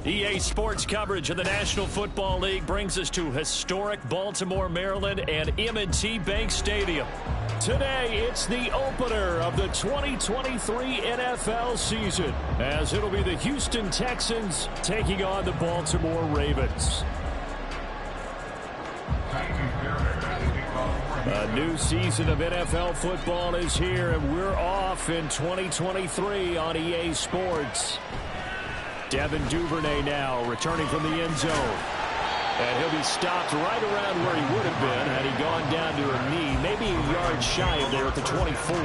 EA Sports coverage of the National Football League brings us to historic Baltimore, Maryland and M&T Bank Stadium. Today, it's the opener of the 2023 NFL season, as it'll be the Houston Texans taking on the Baltimore Ravens. A new season of NFL football is here, and we're off in 2023 on EA Sports. Devin Duvernay now returning from the end zone. And he'll be stopped right around where he would have been had he gone down to a knee, maybe a yard shy of there at the 24.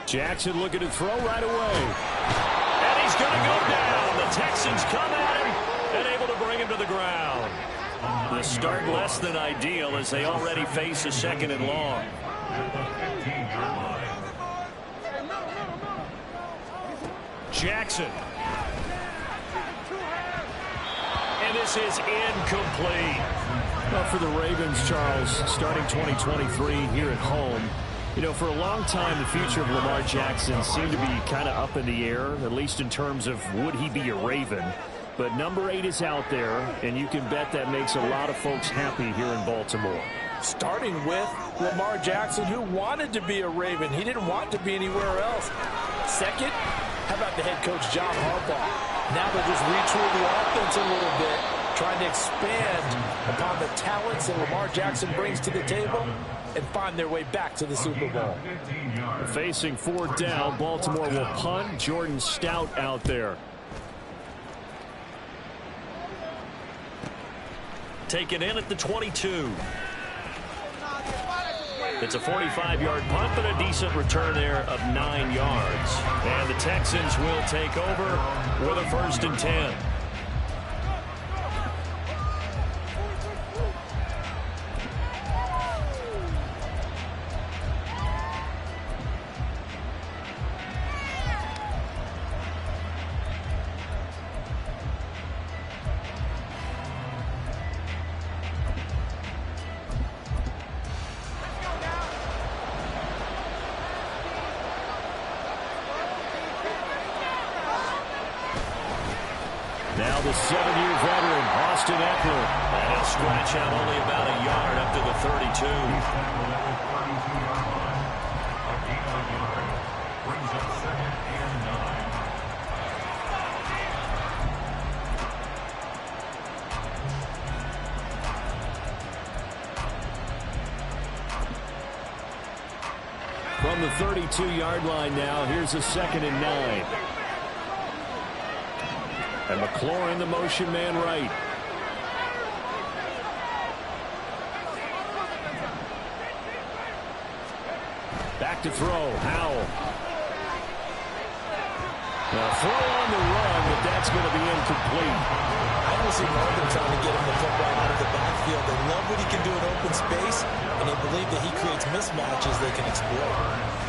Jackson looking to throw right away. And he's going to go down. The Texans come at him and able to bring him to the ground. The start less than ideal as they already face a second and long. Jackson. And this is incomplete. Well, for the Ravens, Charles, starting 2023 here at home, you know, for a long time, the future of Lamar Jackson seemed to be kind of up in the air, at least in terms of would he be a Raven. But number 8 is out there, and you can bet that makes a lot of folks happy here in Baltimore. Starting with Lamar Jackson, who wanted to be a Raven. He didn't want to be anywhere else. Second, how about the head coach, John Harbaugh? Now they'll just retool the offense a little bit, trying to expand upon the talents that Lamar Jackson brings to the table and find their way back to the Super Bowl. Facing fourth down, Baltimore will punt. Jordan Stout out there. Taken in at the 22. It's a 45-yard punt, but a decent return there of 9 yards. And the Texans will take over with a 1st and 10. Now the 7-year veteran, Austin Eckler. And he'll scratch out only about a yard up to the 32. From the 32-yard line now, here's a 2nd and 9. And McLaurin, the motion man right. Back to throw. Howell. Now throw on the run, but that's going to be incomplete. I don't see Northern trying to get him the football out of the backfield. They love what he can do in open space, and they believe that he creates mismatches they can exploit.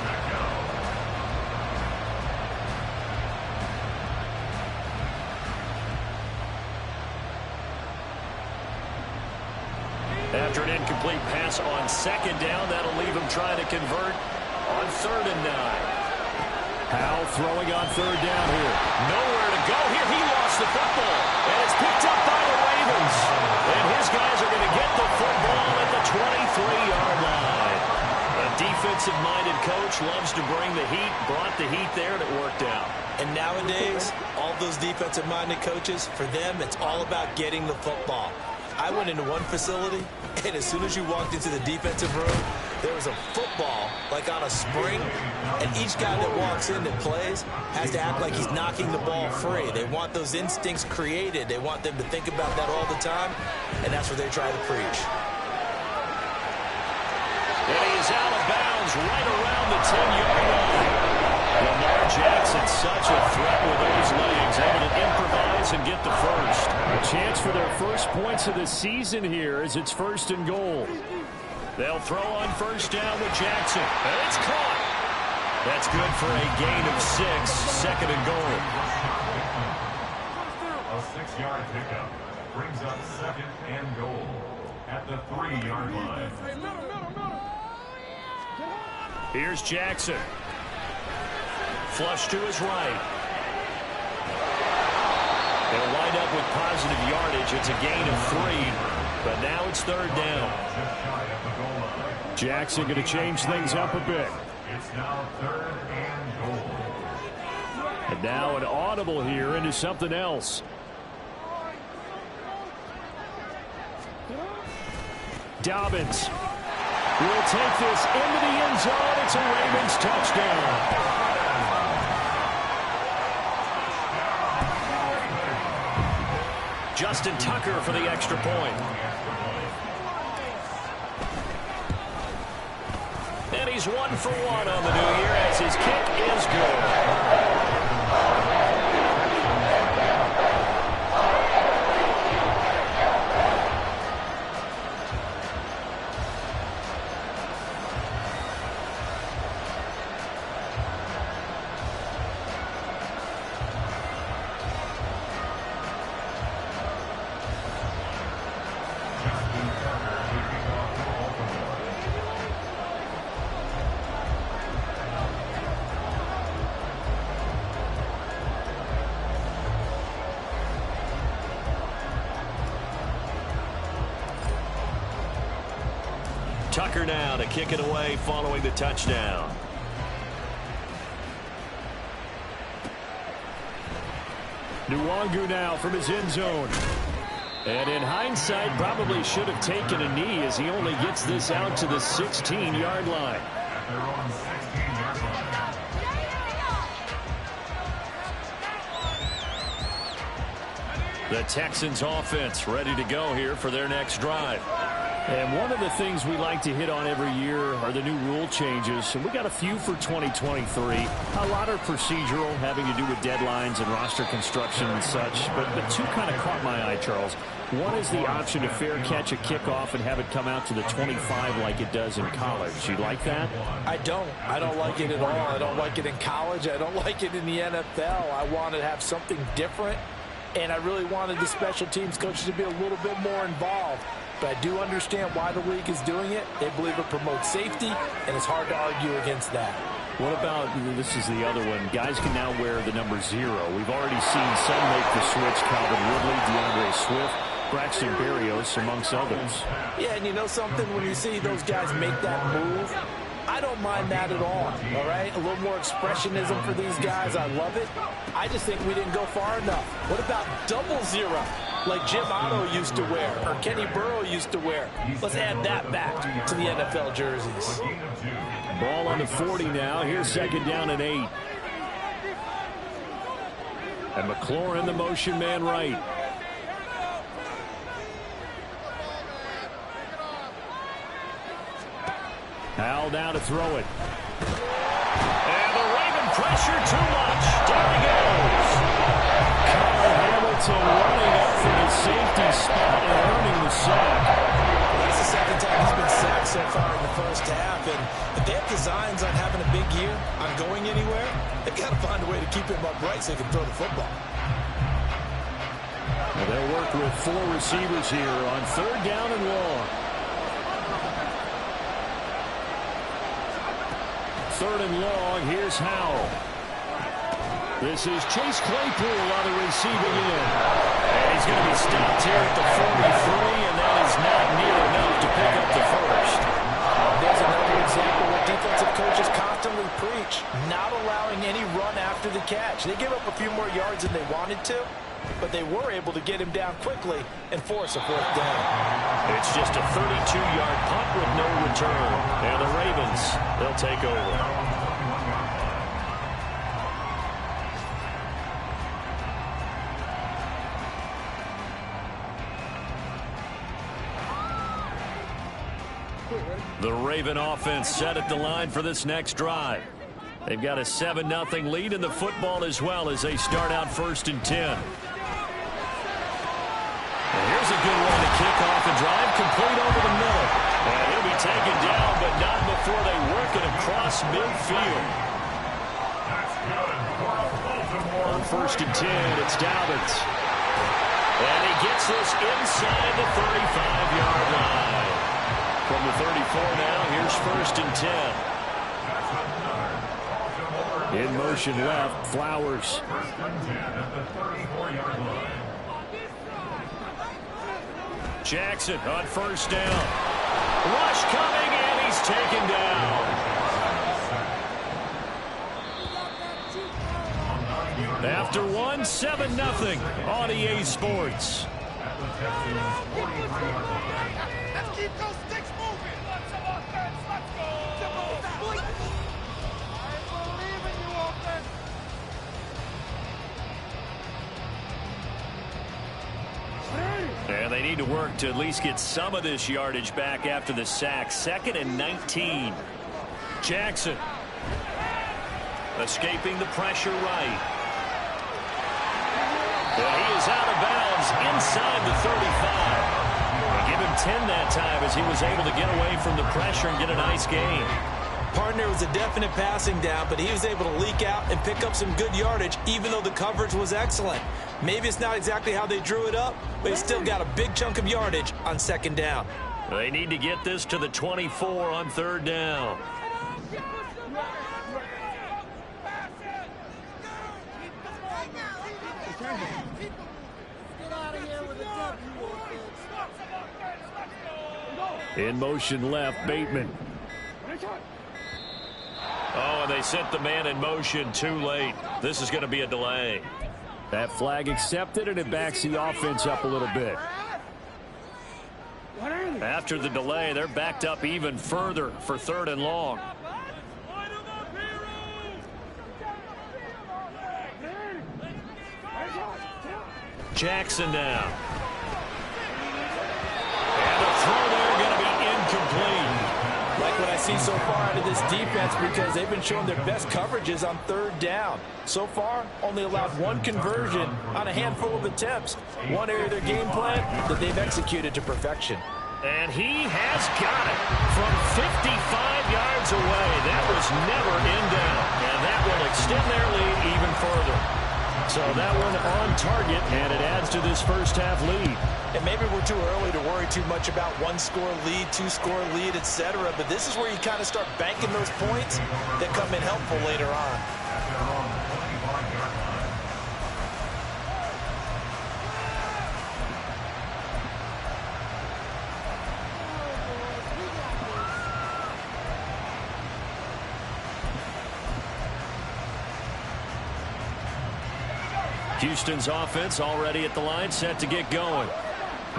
After an incomplete pass on 2nd down, that'll leave him trying to convert on 3rd and 9. Howell throwing on 3rd down here. Nowhere to go here. He lost the football, and it's picked up by the Ravens. And his guys are going to get the football at the 23-yard line. A defensive-minded coach loves to bring the heat, brought the heat there, and it worked out. And nowadays, all those defensive-minded coaches, for them, it's all about getting the football. I went into one facility, and as soon as you walked into the defensive room, there was a football, like on a spring, and each guy that walks in that plays has to act like he's knocking the ball free. They want those instincts created. They want them to think about that all the time, and that's what they try to preach. And he is out of bounds right around the 10-yard line. Lamar Jackson, such a threat with those legs, able to improvise and get the first. A chance for for their first points of the season here as it's 1st and goal. They'll throw on 1st down with Jackson. And it's caught. That's good for a gain of 6, 2nd and goal. A 6-yard pickup brings up 2nd and goal at the 3-yard line. Here's Jackson. Flush to his right. They'll wind up with positive yardage. It's a gain of 3, but now it's 3rd down. Jackson going to change things up a bit. It's now 3rd and goal. And now an audible here into something else. Dobbins will take this into the end zone. It's a Ravens touchdown. Justin Tucker for the extra point. And he's 1 for 1 on the new year as his kick is good. Tucker now to kick it away following the touchdown. Nwangu now from his end zone. And in hindsight, probably should have taken a knee as he only gets this out to the 16-yard line. They're on 16-yard line. The Texans offense ready to go here for their next drive. And one of the things we like to hit on every year are the new rule changes. And we got a few for 2023. A lot are procedural, having to do with deadlines and roster construction and such. But two kind of caught my eye, Charles. One is the option to fair catch a kickoff and have it come out to the 25 like it does in college. You like that? I don't. I don't like it at all. I don't like it in college. I don't like it in the NFL. I want to have something different. And I really wanted the special teams coaches to be a little bit more involved. But I do understand why the league is doing it. They believe it promotes safety, and it's hard to argue against that. What about, this is the other one, guys can now wear the number 0. We've already seen some make the switch, Calvin Ridley, DeAndre Swift, Braxton Berrios, amongst others. Yeah, and you know something, when you see those guys make that move, I don't mind that at all right? A little more expressionism for these guys. I love it. I just think we didn't go far enough. What about double 0? Like Jim Otto used to wear, or Kenny Burrow used to wear. Let's add that back to the NFL jerseys. Ball on the 40 now. Here's 2nd down and 8. And McLaurin, the motion man right. Howell now to throw it. And the Raven pressure too much. Down he goes. Kyle Hamilton running up for the safety spot and earning the sack. That's the 2nd time he's been sacked so far in the first half. And if they have designs on having a big year, on going anywhere, they've got to find a way to keep him upright so he can throw the football. Well, they'll work with 4 receivers here on 3rd down and long. 3rd and long. Here's Howell. This is Chase Claypool on the receiving end. And he's going to be stopped here at the 43, and that is not near enough to pick up the first. There's another example where defensive coaches constantly preach, not allowing any run after the catch. They gave up a few more yards than they wanted to, but they were able to get him down quickly and force a 4th down. It's just a 32-yard punt with no return. And the Ravens, they'll take over. The Raven offense set at the line for this next drive. They've got a 7-0 lead in the football as well as they start out 1st and 10. a good one to kick off the drive, complete over the middle. And he'll be taken down, but not before they work it across midfield. On 1st and 10, it's Dobbins. And he gets this inside the 35-yard line. From the 34 now, here's 1st and 10. In motion left, Flowers. Jackson on 1st down. Rush coming, and he's taken down. After 1, 7-0 on EA Sports. Let's keep those sticks moving. Let's go. I believe in you, offense. And they need to work to at least get some of this yardage back after the sack. 2nd and 19. Jackson escaping the pressure right. And he is out of bounds inside the 35. They give him 10 that time as he was able to get away from the pressure and get a nice gain. Partner was a definite passing down, but he was able to leak out and pick up some good yardage, even though the coverage was excellent. Maybe it's not exactly how they drew it up, but he's still got a big chunk of yardage on 2nd down. They need to get this to the 24 on 3rd down. In motion left, Bateman. Oh, and they sent the man in motion too late. This is going to be a delay. That flag accepted, and it backs the offense up a little bit. After the delay, they're backed up even further for 3rd and long. Jackson now. And the throw there going to be incomplete. Like what I see so far out of this defense, because they've been showing their best coverages on 3rd down. So far, only allowed 1 conversion on a handful of attempts. One area of their game plan that they've executed to perfection. And he has got it from 55 yards away. That was never in doubt. And that will extend their lead even further. So that one on target, and it adds to this first half lead. And maybe we're too early to worry too much about 1-score lead, 2-score lead, etc. But this is where you kind of start banking those points that come in helpful later on. Houston's offense already at the line, set to get going.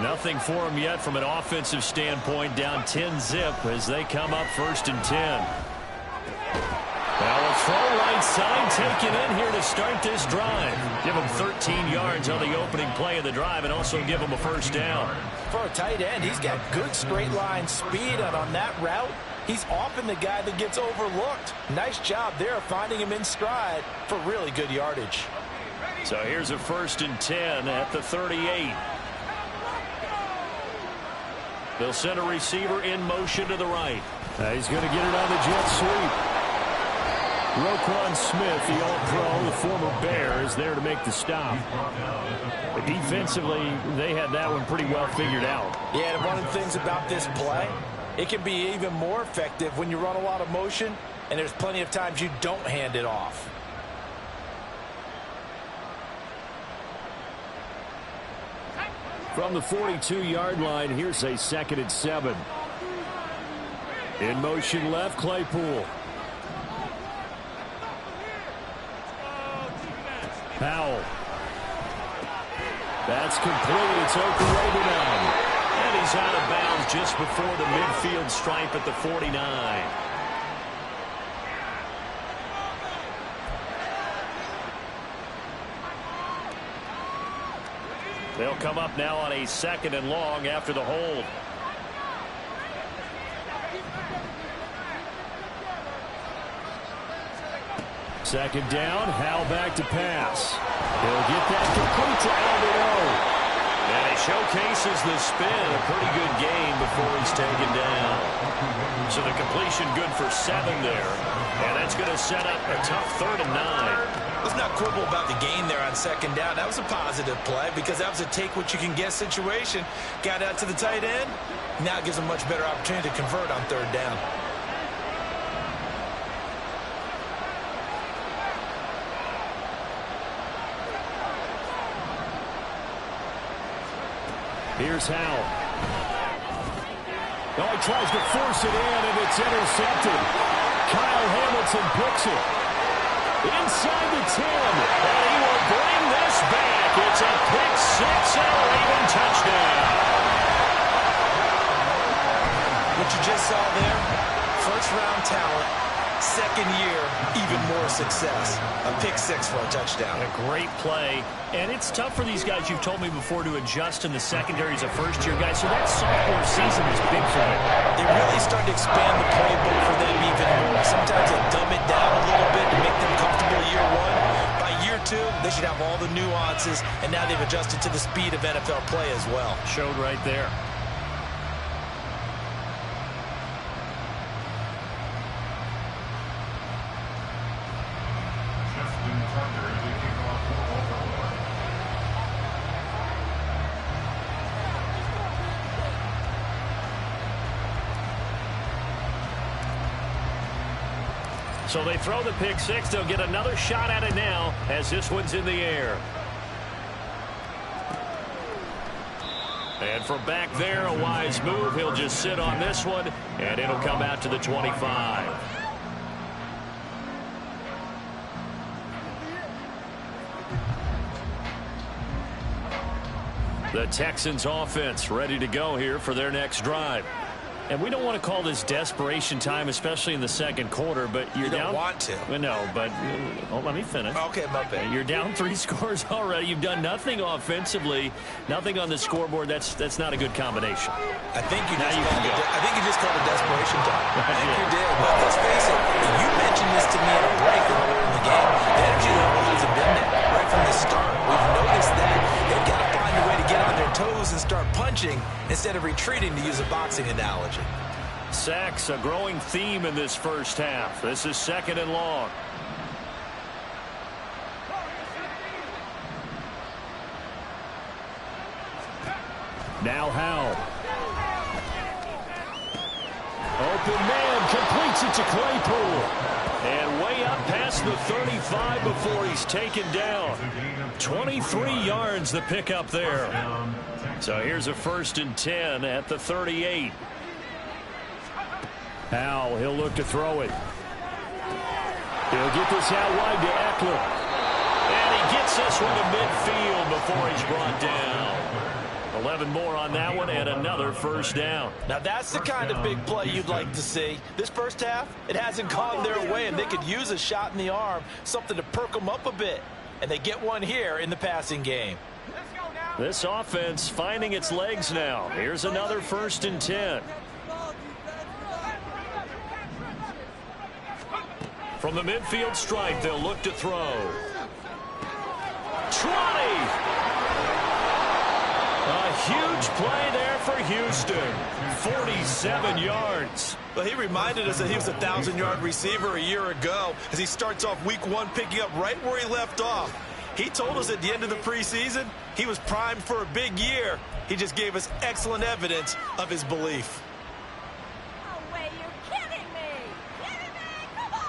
Nothing for them yet from an offensive standpoint, down 10-zip as they come up 1st and 10. Now a throw right side taken in here to start this drive. Give them 13 yards on the opening play of the drive and also give them a 1st down. For a tight end, he's got good straight line speed, and on that route, he's often the guy that gets overlooked. Nice job there of finding him in stride for really good yardage. So here's a 1st and 10 at the 38. They'll send a receiver in motion to the right. He's going to get it on the jet sweep. Roquan Smith, the All-Pro, the former Bear, is there to make the stop. But defensively, they had that one pretty well figured out. Yeah, and one of the things about this play, it can be even more effective when you run a lot of motion, and there's plenty of times you don't hand it off. From the 42-yard line, here's a 2nd and 7. In motion left, Claypool. Powell. That's complete. It's Okurebunan. And he's out of bounds just before the midfield stripe at the 49. They'll come up now on a 2nd and long after the hold. Second down, Hal back to pass. He'll get that complete to Alvin O. And he showcases the spin. A pretty good game before he's taken down. So the completion good for 7 there. And that's going to set up a tough 3rd and 9. Let's not quibble about the gain there on 2nd down. That was a positive play because that was a take-what-you-can-get situation. Got out to the tight end. Now it gives a much better opportunity to convert on 3rd down. Here's Howell. Oh, he tries to force it in, and it's intercepted. Kyle Hamilton picks it. Inside the 10, and he will bring this back. It's a pick 6 and a Raven touchdown. What you just saw there, first-round talent, 2nd year, even more success. A pick 6 for a touchdown. A great play, and it's tough for these guys, you've told me before, to adjust in the secondary as a first-year guy, so that sophomore season is big for them. They really start to expand the playbook for them even more. Sometimes they dumb it down a little bit to make them comfortable year 1. By year 2, they should have all the nuances, and now they've adjusted to the speed of NFL play as well. Showed right there. So they throw the pick 6. They'll get another shot at it now as this one's in the air. And from back there, a wise move. He'll just sit on this one, and it'll come out to the 25. The Texans offense ready to go here for their next drive. And we don't want to call this desperation time, especially in the 2nd quarter, but you're down. You don't want to. Well, no, but let me finish. Okay, my bad. You're down 3 scores already. You've done nothing offensively, nothing on the scoreboard. That's not a good combination. I think you just called it desperation time. I think you did. But let's face it, you mentioned this to me at a break earlier in the game. The energy level hasn't been there right from the start. We've noticed that. They've got to find a way to get on their toes and start punching instead of retreating, to use a boxing analogy. Sacks, a growing theme in this first half. This is 2nd and long. Now Howell. Open man, completes it to Claypool. And way up past the 35 before he's taken down. 23 yards the pickup there. So here's a 1st and 10 at the 38. Howell, he'll look to throw it. He'll get this out wide to Eckler. And he gets this one to midfield before he's brought down. 11 more on that one and another 1st down. Now that's the kind of big play you'd like to see. This first half, it hasn't gone their way, and they could use a shot in the arm, something to perk them up a bit. And they get one here in the passing game. This offense finding its legs now. Here's another 1st and 10. From the midfield stripe, they'll look to throw. 20! A huge play there for Houston. 47 yards. Well, he reminded us that he was a 1,000-yard receiver a year ago as he starts off week 1 picking up right where he left off. He told us at the end of the preseason he was primed for a big year. He just gave us excellent evidence of his belief. No way, you're kidding me! Kidding me? Come on!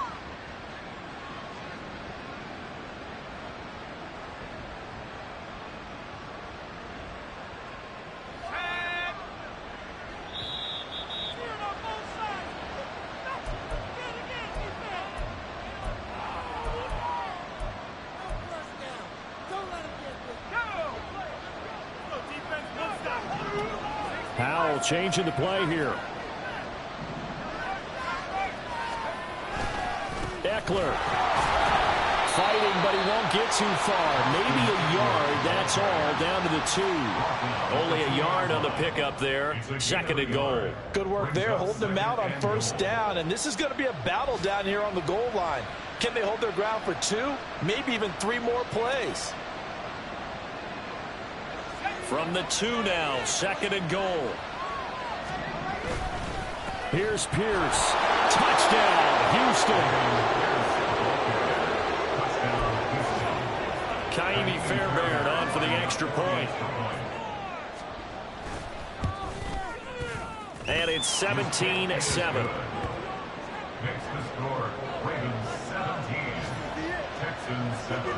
Howell changing the play here. Eckler fighting, but he won't get too far. Maybe a yard, that's all, down to the 2. Only a yard on the pickup there. 2nd and goal. Good work there, holding them out on 1st down, and this is going to be a battle down here on the goal line. Can they hold their ground for 2, maybe even 3 more plays? From the 2 now, 2nd and goal. Here's Pierce. Touchdown, Houston. Kaimi Fairbairn on for the extra point. And it's 17-7. Makes the score Ravens 17, Texans 7.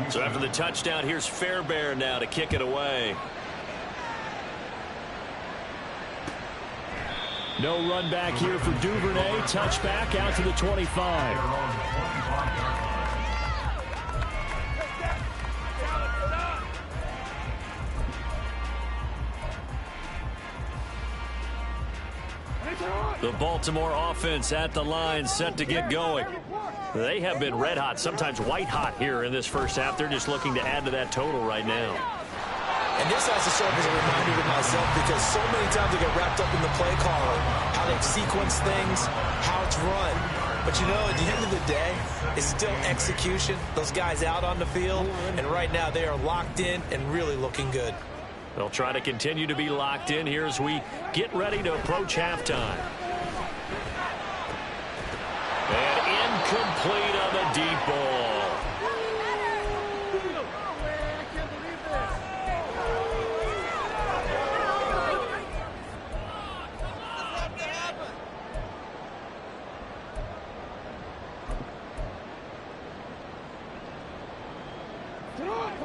So after the touchdown, here's Fairbairn now to kick it away. No run back here for Duvernay. Touchback out to the 25. The Baltimore offense at the line, set to get going. They have been red hot, sometimes white hot here in this first half. They're just looking to add to that total right now. And this has to serve as a reminder to myself because so many times I get wrapped up in the play calling, how they sequence things, how it's run. But you know, at the end of the day, it's still execution. Those guys out on the field, and right now they are locked in and really looking good. They'll try to continue to be locked in here as we get ready to approach halftime. And incomplete on the deep ball.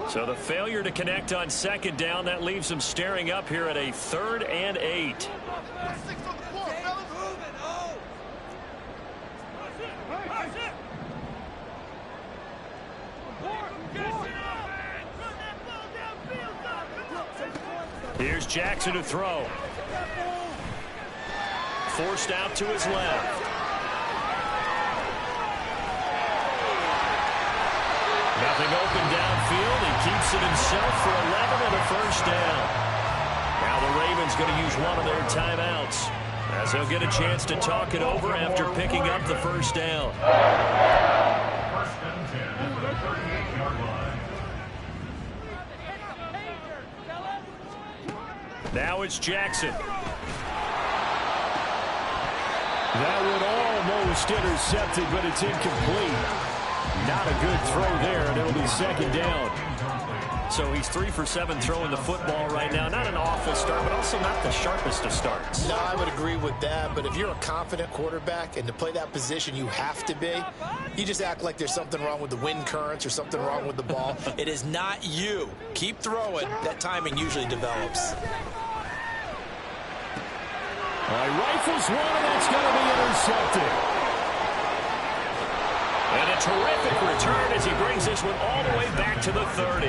So the failure to connect on 2nd down, that leaves them staring up here at a 3rd and 8. Here's Jackson to throw. Forced out to his left. Nothing open downfield. He keeps it himself for 11 and a first down. Now the Ravens going to use one of their timeouts as they'll get a chance to talk it over after picking up the first down. First and 10 at the 38-yard line. Now it's Jackson. That one almost intercepted, but it's incomplete. Not a good throw there, and it'll be 2nd down. So he's 3 for 7 throwing the football right now. Not an awful start, but also not the sharpest of starts. No, I would agree with that, but if you're a confident quarterback and to play that position you have to be, you just act like there's something wrong with the wind currents or something wrong with the ball. It is not you. Keep throwing. That timing usually develops. All right, rifles one, and that's going to be intercepted. And a terrific return as he brings this one all the way back to the 30.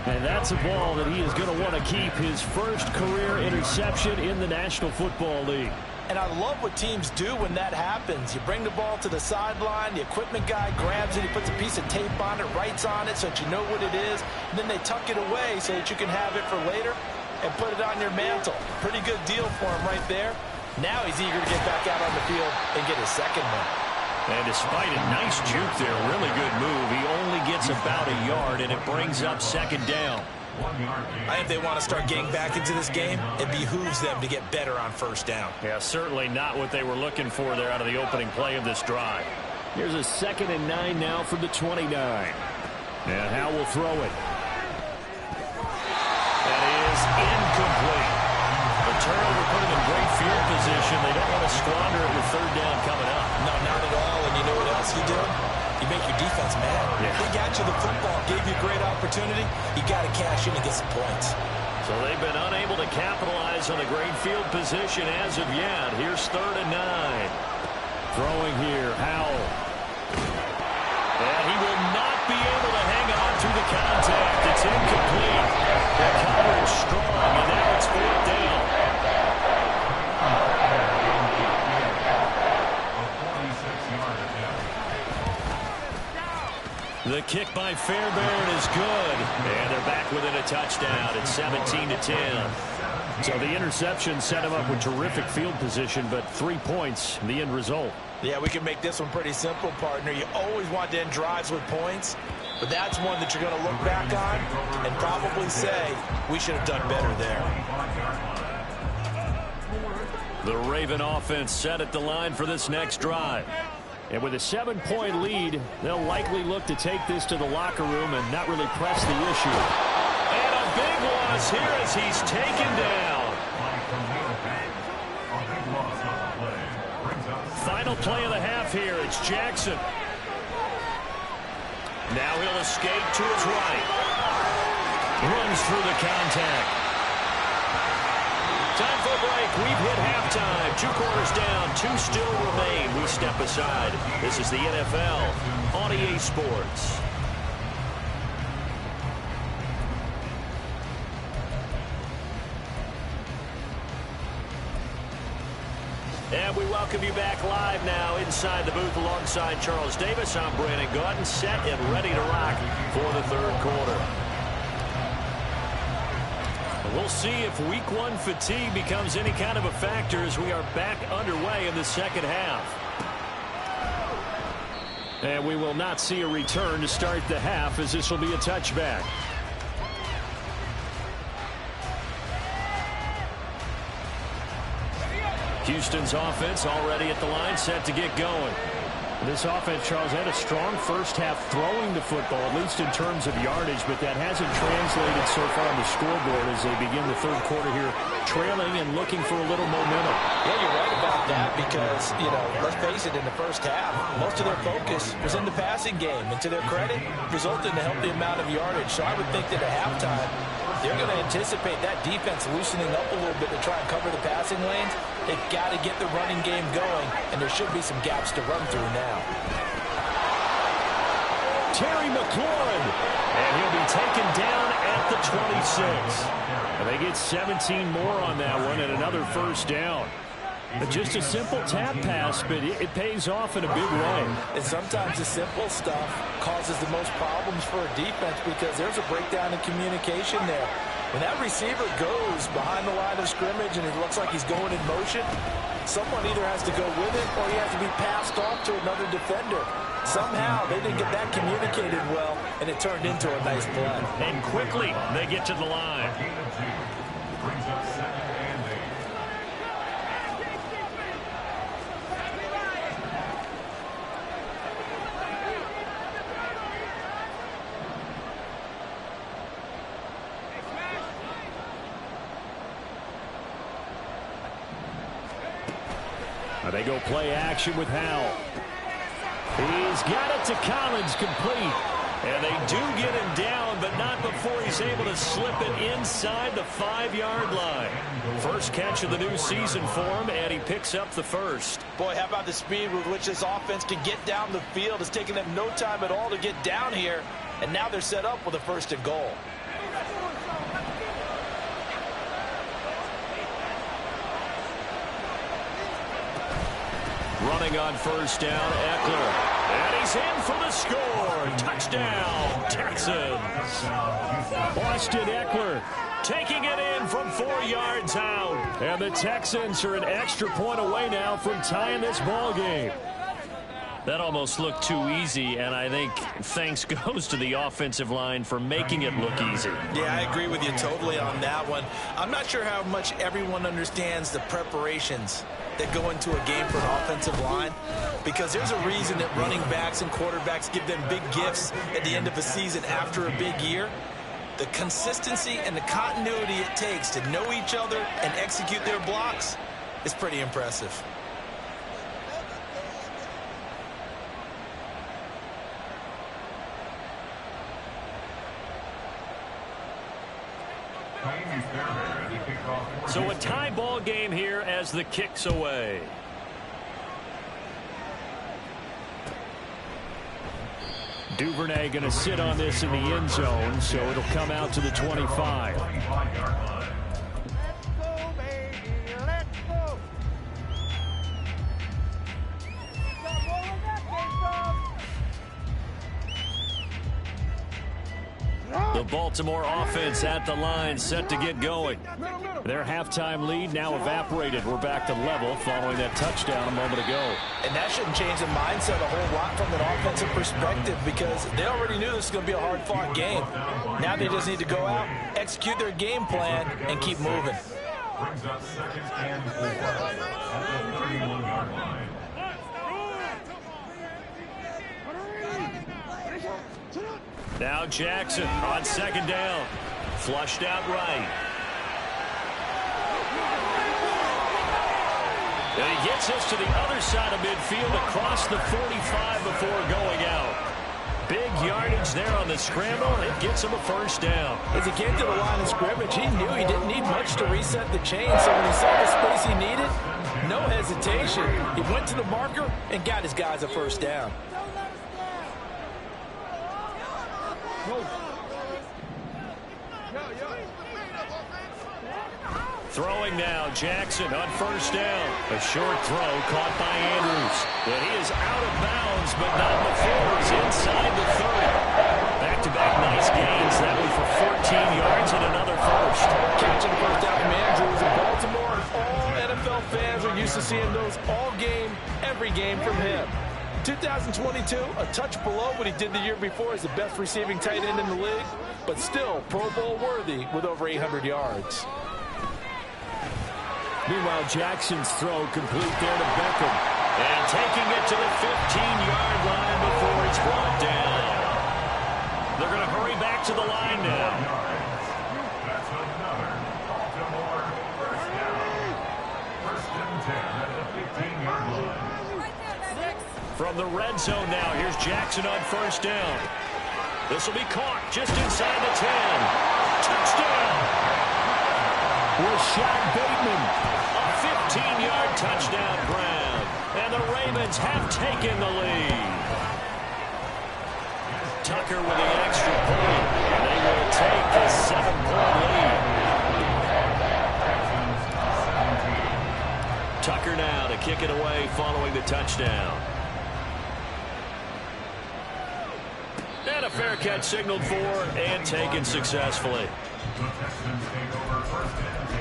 And that's a ball that he is going to want to keep, his first career interception in the National Football League. And I love what teams do when that happens. You bring the ball to the sideline, the equipment guy grabs it, he puts a piece of tape on it, writes on it so that you know what it is, and then they tuck it away so that you can have it for later and put it on your mantle. Pretty good deal for him right there. Now he's eager to get back out on the field and get his second one. And despite a nice juke there, really good move, he only gets about a yard, and it brings up 2nd down. I think they want to start getting back into this game. It behooves them to get better on 1st down. Yeah, certainly not what they were looking for there out of the opening play of this drive. Here's a 2nd and 9 now from the 29. And Howe will throw it. That is incomplete. The turnover put him in great field position. They don't want to squander it with 3rd down coming up. No, not at all. And you know what else you do? You make your defense mad. Yeah. They got you the football, gave you a great opportunity. You got to cash in and get some points. So they've been unable to capitalize on the great field position as of yet. Here's 3rd and 9. Throwing here, Howell. And he will not be able to hang on through the contact. It's incomplete. The coverage strong, and now it's 4th down. The kick by Fairbairn is good. And they're back within a touchdown. It's 17-10. So the interception set him up with terrific field position, but 3 points, the end result. Yeah, we can make this one pretty simple, partner. You always want to end drives with points, but that's one that you're going to look back on and probably say, we should have done better there. The Raven offense set at the line for this next drive. And with a 7-point lead, they'll likely look to take this to the locker room and not really press the issue. And a big loss here as he's taken down. Final play of the half here. It's Jackson. Now he'll escape to his right. Runs through the contact. Time for a break. We've hit halftime. 2 quarters down. 2 still remain. We step aside. This is the NFL on EA Sports. And we welcome you back live now inside the booth alongside Charles Davis. I'm Brandon Gaudin, set and ready to rock for the third quarter. We'll see if week 1 fatigue becomes any kind of a factor as we are back underway in the second half. And we will not see a return to start the half as this will be a touchback. Houston's offense already at the line, set to get going. This offense, Charles, had a strong first half throwing the football, at least in terms of yardage, but that hasn't translated so far on the scoreboard as they begin the third quarter here, trailing and looking for a little momentum. Yeah, you're right about that because, let's face it, in the first half, most of their focus was in the passing game. And to their credit, resulted in a healthy amount of yardage. So I would think that at halftime, they're going to anticipate that defense loosening up a little bit to try and cover the passing lanes. They've got to get the running game going, and there should be some gaps to run through now. Terry McLaurin, and he'll be taken down at the 26. And they get 17 more on that one and another first down. But just a simple tap pass, but it pays off in a big way. And sometimes the simple stuff causes the most problems for a defense because there's a breakdown in communication there. When that receiver goes behind the line of scrimmage and it looks like he's going in motion, someone either has to go with it or he has to be passed off to another defender. Somehow they didn't get that communicated well, and it turned into a nice play. And quickly they get to the line. Brings up 2nd and 8. They go play action with Howell. He's got it to Collins, complete. And they do get him down, but not before he's able to slip it inside the 5-yard line. First catch of the new season for him, and he picks up the first. Boy, how about the speed with which this offense can get down the field? It's taken them no time at all to get down here, and now they're set up with a 1st and goal. Running on first down, Eckler. And he's in for the score. Touchdown, Texans. Austin Eckler taking it in from 4 yards out. And the Texans are an extra point away now from tying this ball game. That almost looked too easy, and I think thanks goes to the offensive line for making it look easy. Yeah, I agree with you totally on that one. I'm not sure how much everyone understands the preparations that go into a game for an offensive line, because there's a reason that running backs and quarterbacks give them big gifts at the end of a season after a big year. The consistency and the continuity it takes to know each other and execute their blocks is pretty impressive. So a tie ball game here as the kick's away. Duvernay going to sit on this in the end zone, so it'll come out to the 25. The Baltimore offense at the line, set to get going. Their halftime lead now evaporated. We're back to level following that touchdown a moment ago. And that shouldn't change the mindset a whole lot from an offensive perspective because they already knew this was going to be a hard-fought game. Now they just need to go out, execute their game plan, and keep moving. Brings up second and 4 at the 31-yard line. Now Jackson on second down. Flushed out right. And he gets us to the other side of midfield across the 45 before going out. Big yardage there on the scramble. It gets him a first down. As he came to the line of scrimmage, he knew he didn't need much to reset the chain. So when he saw the space he needed, no hesitation. He went to the marker and got his guys a first down. Throwing now, Jackson on first down. A short throw caught by Andrews. But he is out of bounds, but not before he's inside the 30. Back-to-back nice gains. That one for 14 yards and another first. Catching first down from Andrews in Baltimore. All NFL fans are used to seeing those all game, every game from him. 2022, a touch below what he did the year before as the best receiving tight end in the league, but still Pro Bowl worthy with over 800 yards. Meanwhile, Jackson's throw complete there to Beckham. And taking it to the 15-yard line before he's brought down. They're going to hurry back to the line now. That's another Baltimore first down. First and 10 at the 15-yard line. From the red zone now, here's Jackson on first down. This will be caught just inside the 10. Touchdown! Rashad Bateman. A 15-yard touchdown grab. And the Ravens have taken the lead. Tucker with the extra point. And they will take a 7-point lead. Tucker now to kick it away following the touchdown. And a fair catch signaled for and taken successfully. The Texans take over first and 10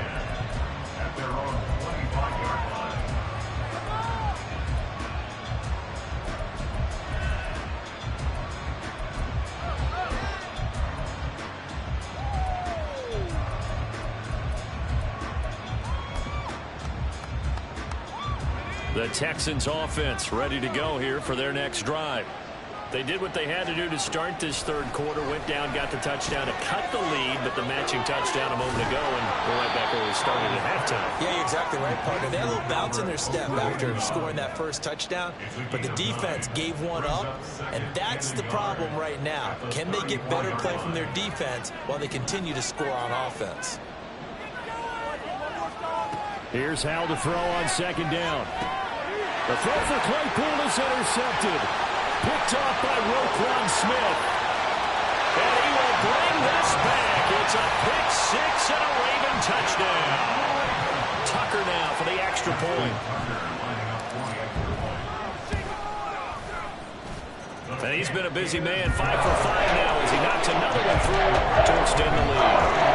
at their own 25-yard line. The Texans offense ready to go here for their next drive. They did what they had to do to start this third quarter, went down, got the touchdown to cut the lead, but the matching touchdown a moment ago, and we're right back where we started at halftime. Yeah, you're exactly right, partner. They had a little bounce in their step after scoring that first touchdown, but the defense gave one up, and that's the problem right now. Can they get better play from their defense while they continue to score on offense? Here's Hal to throw on second down. The throw for Claypool is intercepted. Picked off by Roquan Smith. And he will bring this back. It's a pick six and a Raven touchdown. Tucker now for the extra point. And he's been a busy man. 5 for 5 now as he knocks another one through to extend the lead.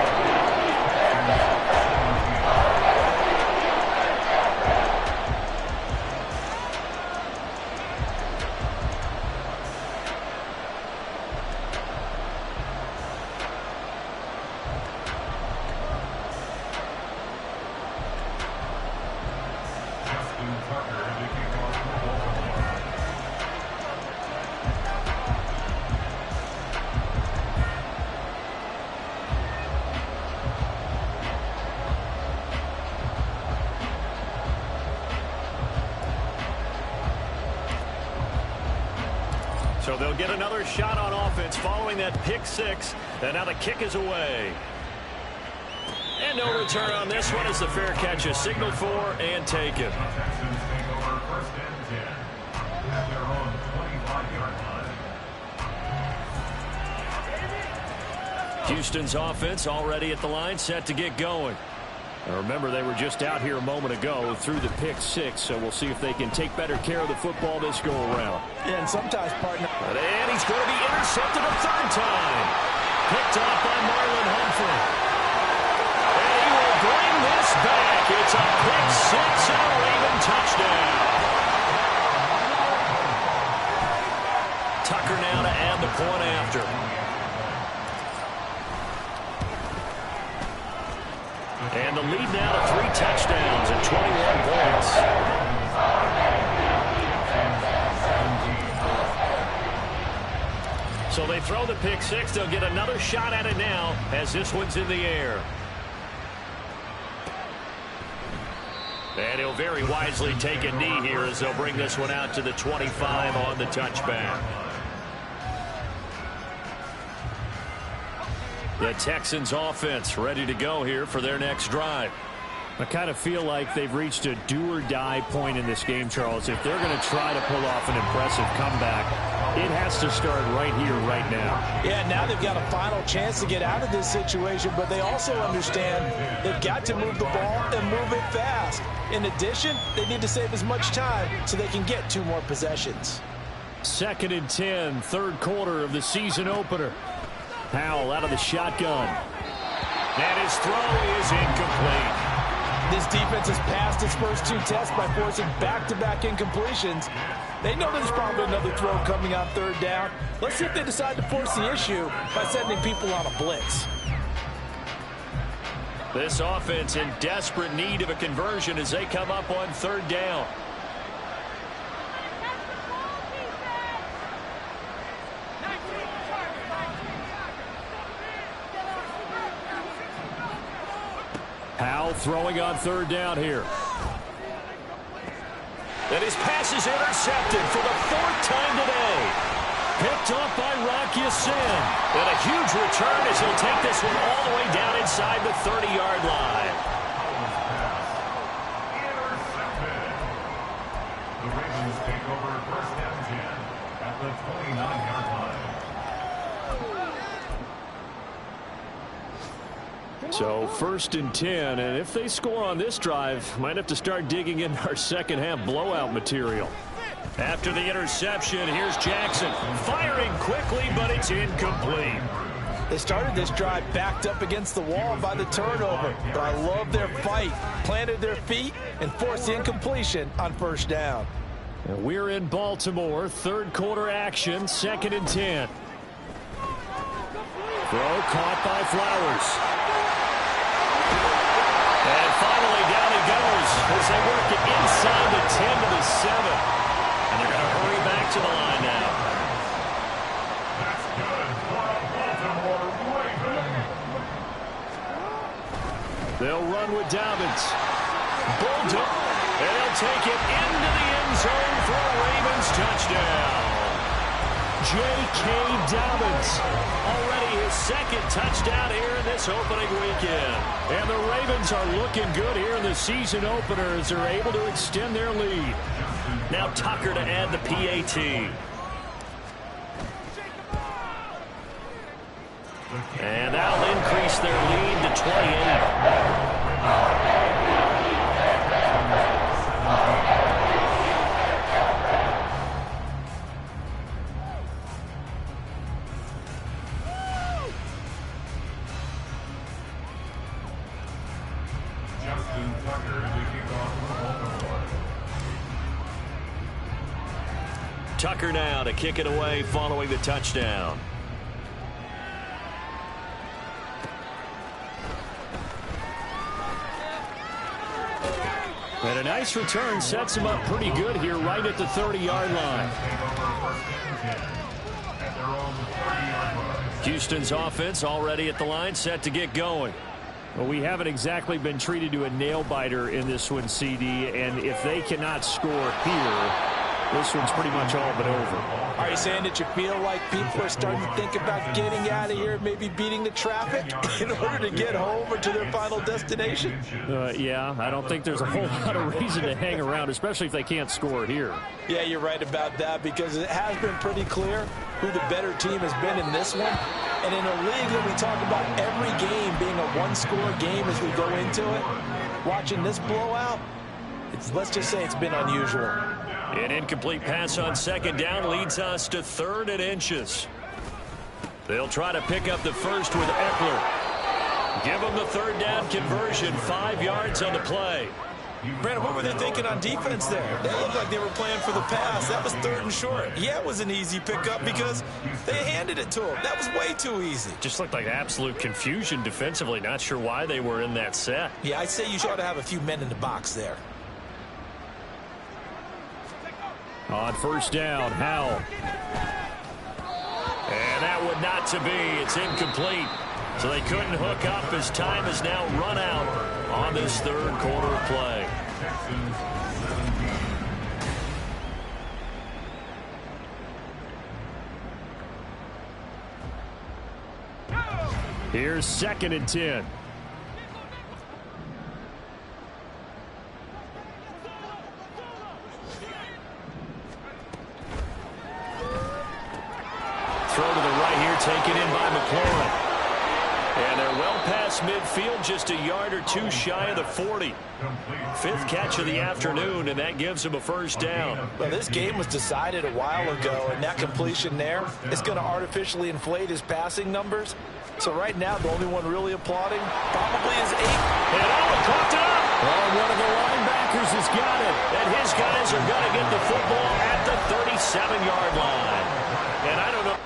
So they'll get another shot on offense following that pick six. And now the kick is away. And no return on this one as the fair catch is signaled for and taken. Texans take over first and 10 at their own 25-yard line. Houston's offense already at the line, set to get going. And remember, they were just out here a moment ago through the pick six, so we'll see if they can take better care of the football this go around. Yeah, and sometimes, partner. And he's going to be intercepted a third time. picked off by Marlon Humphrey. And he will bring this back. It's a pick six and a Raven touchdown. Tucker now to add the point after. And the lead now to 3 touchdowns and 21 points. So they throw the pick six. They'll get another shot at it now as this one's in the air. And he'll very wisely take a knee here as they'll bring this one out to the 25 on the touchback. The Texans offense ready to go here for their next drive. I kind of feel like they've reached a do-or-die point in this game, Charles. If they're going to try to pull off an impressive comeback, it has to start right here, right now. Yeah, now they've got a final chance to get out of this situation, but they also understand they've got to move the ball and move it fast. In addition, they need to save as much time so they can get 2 more possessions. 2nd and 10, third quarter of the season opener. Powell out of the shotgun. And his throw is incomplete. This defense has passed its first 2 tests by forcing back-to-back incompletions. They know there's probably another throw coming on 3rd down. Let's see if they decide to force the issue by sending people on a blitz. This offense in desperate need of a conversion as they come up on 3rd down. Powell throwing on 3rd down here. And his pass is intercepted for the 4th time today. Picked off by Rocky Sin. And a huge return as he'll take this one all the way down inside the 30-yard line. Intercepted. The Ravens take over 1st and 10 at the 29-yard line. So 1st and 10, and if they score on this drive, might have to start digging in our second half blowout material. After the interception, here's Jackson firing quickly, but it's incomplete. They started this drive backed up against the wall by the turnover, but I love their fight, planted their feet, and forced the incompletion on 1st down. And we're in Baltimore, 3rd quarter action, 2nd and 10. Throw caught by Flowers. And finally, down he goes as they work it inside the 10 to the 7. And they're going to hurry back to the line now. That's good for a Baltimore Raven. They'll run with Dobbins. Bulldog. And they'll take it into the end zone for a Ravens touchdown. J.K. Dobbins, already his 2nd touchdown here in this opening weekend. And the Ravens are looking good here in the season opener as they're able to extend their lead. Now Tucker to add the PAT. And that'll increase their lead to 28. Tucker now to kick it away following the touchdown. And a nice return sets him up pretty good here right at the 30-yard line. Houston's offense already at the line, set to get going. Well, we haven't exactly been treated to a nail-biter in this one, CD, and if they cannot score here, this one's pretty much all but over. Are you saying that you feel like people are starting to think about getting out of here, maybe beating the traffic in order to get home or to their final destination? Yeah, I don't think there's a whole lot of reason to hang around, especially if they can't score here. Yeah, you're right about that because it has been pretty clear who the better team has been in this one. And in a league that we talk about every game being a one-score game as we go into it, watching this blowout, let's just say it's been unusual. An incomplete pass on 2nd down leads us to 3rd and inches. They'll try to pick up the first with Eckler. Give them the third down conversion, 5 yards on the play. Brandon, what were they thinking on defense there? They looked like they were playing for the pass. That was 3rd and short. Yeah, it was an easy pickup because they handed it to them. That was way too easy. Just looked like absolute confusion defensively. Not sure why they were in that set. Yeah, I'd say you ought to have a few men in the box there. On first down, Howell. And that would not to be. It's incomplete. So they couldn't hook up as time has now run out on this third quarter of play. Here's 2nd and 10. Throw to the right here, taken in by McLaurin. And they're well past midfield, just a yard or two shy of the 40. 5th catch of the afternoon, and that gives them a first down. Well, this game was decided a while ago, and that completion there is going to artificially inflate his passing numbers. So right now, the only one really applauding probably is 8. And Owen caught up. Oh, one of the linebackers has got it. And his guys are going to get the football at the 37-yard line. And I don't know.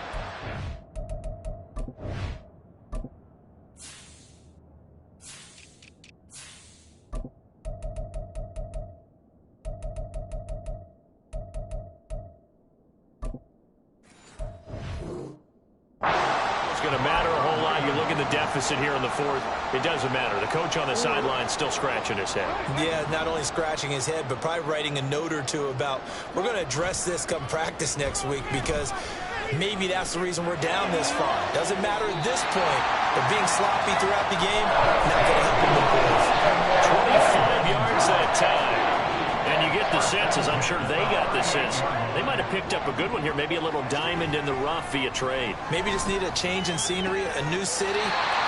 Going to matter a whole lot. You look at the deficit here in the 4th. It doesn't matter. The coach on the sideline still scratching his head. Yeah, not only scratching his head, but probably writing a note or two about we're going to address this come practice next week because maybe that's the reason we're down this far. Doesn't matter at this point, but being sloppy throughout the game, not going to help them with 25 yards that time. And you get the sense, as I'm sure they got the sense, they might have picked up a good one here, maybe a little diamond in the rough via trade. Maybe just need a change in scenery, a new city,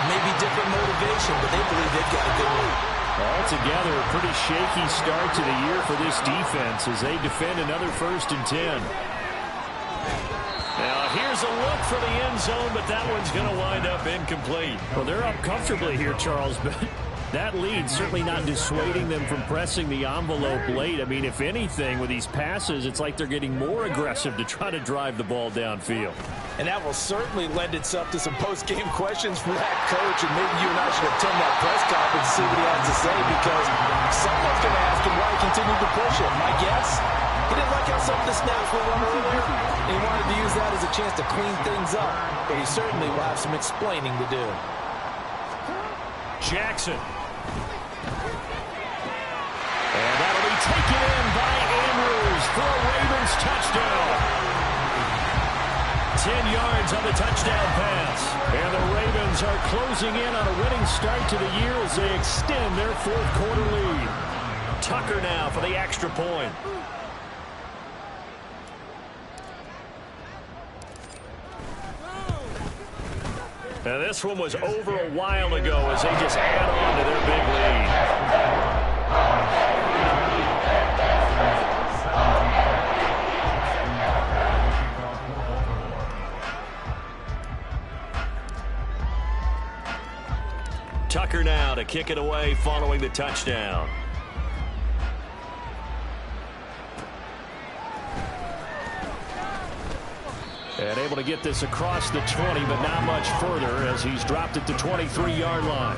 maybe different motivation, but they believe they've got a good one. Altogether, a pretty shaky start to the year for this defense as they defend another 1st and 10. Now, here's a look for the end zone, but that one's going to wind up incomplete. Well, they're up comfortably here, Charles, but that lead certainly not dissuading them from pressing the envelope late. I mean, if anything, with these passes, it's like they're getting more aggressive to try to drive the ball downfield. And that will certainly lend itself to some post-game questions for that coach, and maybe you and I should attend that press conference and see what he has to say, because someone's going to ask him why he continued to push it. My guess, he didn't like how some of the snaps were run earlier, and he wanted to use that as a chance to clean things up, but he certainly will have some explaining to do. Jackson. And that'll be taken in by Andrews for a Ravens touchdown. 10 yards on the touchdown pass. And the Ravens are closing in on a winning start to the year as they extend their 4th quarter lead. Tucker now for the extra point. Now this one was over a while ago as they just add on to their big lead. Tucker now to kick it away following the touchdown. And able to get this across the 20, but not much further as he's dropped it to 23-yard line.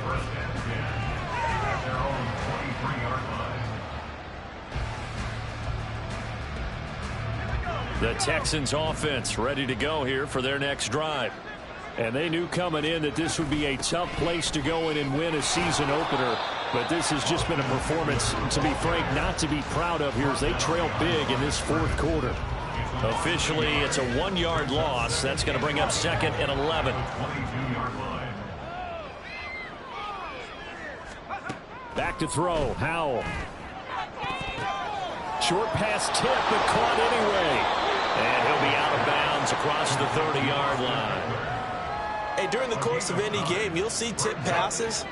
The Texans offense ready to go here for their next drive. And they knew coming in that this would be a tough place to go in and win a season opener. But this has just been a performance, to be frank, not to be proud of here as they trail big in this 4th quarter. Officially, it's a 1-yard loss. That's going to bring up 2nd and 11. Back to throw. Howell. Short pass tip, but caught anyway. And he'll be out of bounds across the 30-yard line. Hey, Hey, during the course of any game, you'll see tip passes,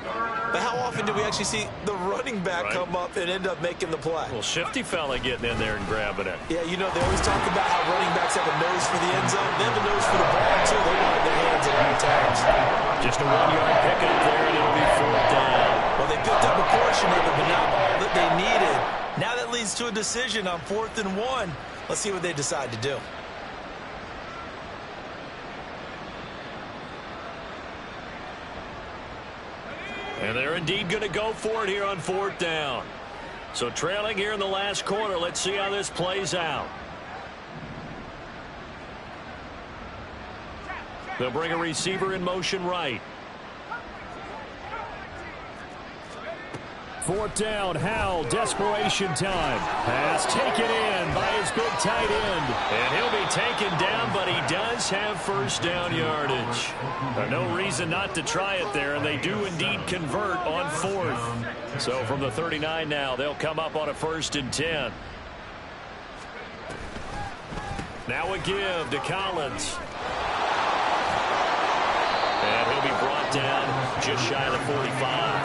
but how often do we actually see the running back come up and end up making the play? Well, shifty fella getting in there and grabbing it. Yeah, you know, they always talk about how running backs have a nose for the end zone. They have a nose for the ball, too. They want their hands at all times. Just a 1-yard pickup there, and it'll be 4th down. Well, they picked up a portion of it, but not all that they needed. Now that leads to a decision on 4th and 1. Let's see what they decide to do. And they're indeed going to go for it here on 4th down. So trailing here in the last quarter. Let's see how this plays out. They'll bring a receiver in motion right. 4th down, Howell, desperation time. Pass taken in by his big tight end. And he'll be taken down, but he does have 1st down yardage. No reason not to try it there, and they do indeed convert on 4th. So from the 39 now, they'll come up on a 1st and 10. Now a give to Collins. And he'll be brought down just shy of the 45.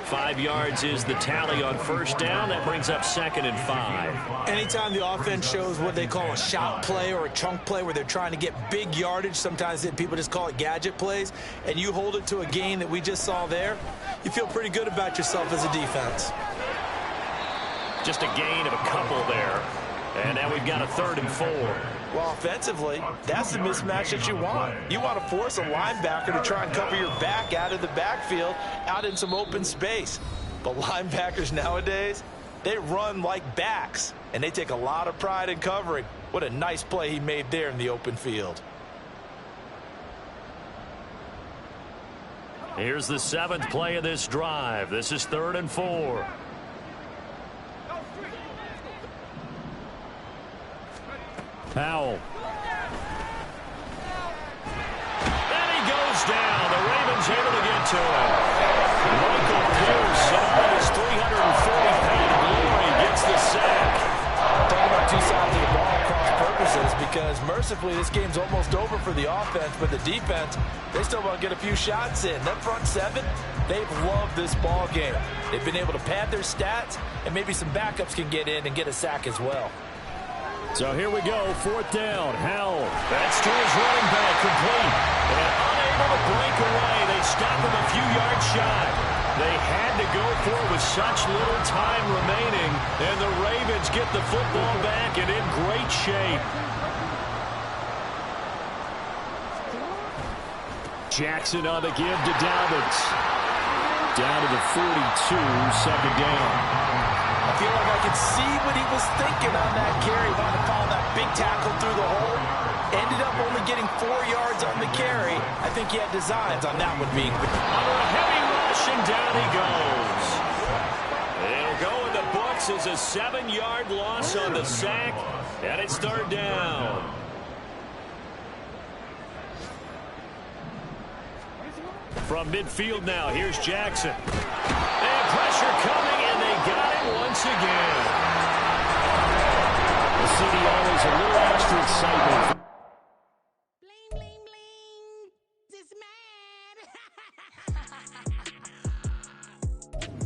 5 yards is the tally on 1st down. That brings up 2nd and 5. Anytime the offense shows what they call a shot play or a chunk play where they're trying to get big yardage, sometimes people just call it gadget plays, and you hold it to a gain that we just saw there, you feel pretty good about yourself as a defense. Just a gain of a couple there. And now we've got a 3rd and 4. Well, offensively, that's the mismatch that you want. You want to force a linebacker to try and cover your back out of the backfield, out in some open space. But linebackers nowadays, they run like backs, and they take a lot of pride in covering. What a nice play he made there in the open field. Here's the 7th play of this drive. This is 3rd and 4. Howell. And he goes down. The Ravens able to get to him. Michael Pierce, on his 340-pound glory, gets the sack. Talking about two sides of the ball cross purposes, because mercifully this game's almost over for the offense, but the defense, they still want to get a few shots in. That front 7, they've loved this ball game. They've been able to pad their stats, and maybe some backups can get in and get a sack as well. So here we go, 4th down. Howell. That's to his running back, complete. And unable to break away. They stop him a few yards shy. They had to go for it with such little time remaining. And the Ravens get the football back and in great shape. Jackson on the give to Dobbins. Down to the 42, 2nd down. I feel like I could see what he was thinking on that carry. Wanted to follow that big tackle through the hole. Ended up only getting 4 yards on the carry. I think he had designs on that one being. Under a heavy rush, and down he goes. It'll go in the books as a 7-yard loss on the sack, and it's 3rd down. From midfield now, here's Jackson. And pressure coming, and they got it once again. The city always a little extra excitement.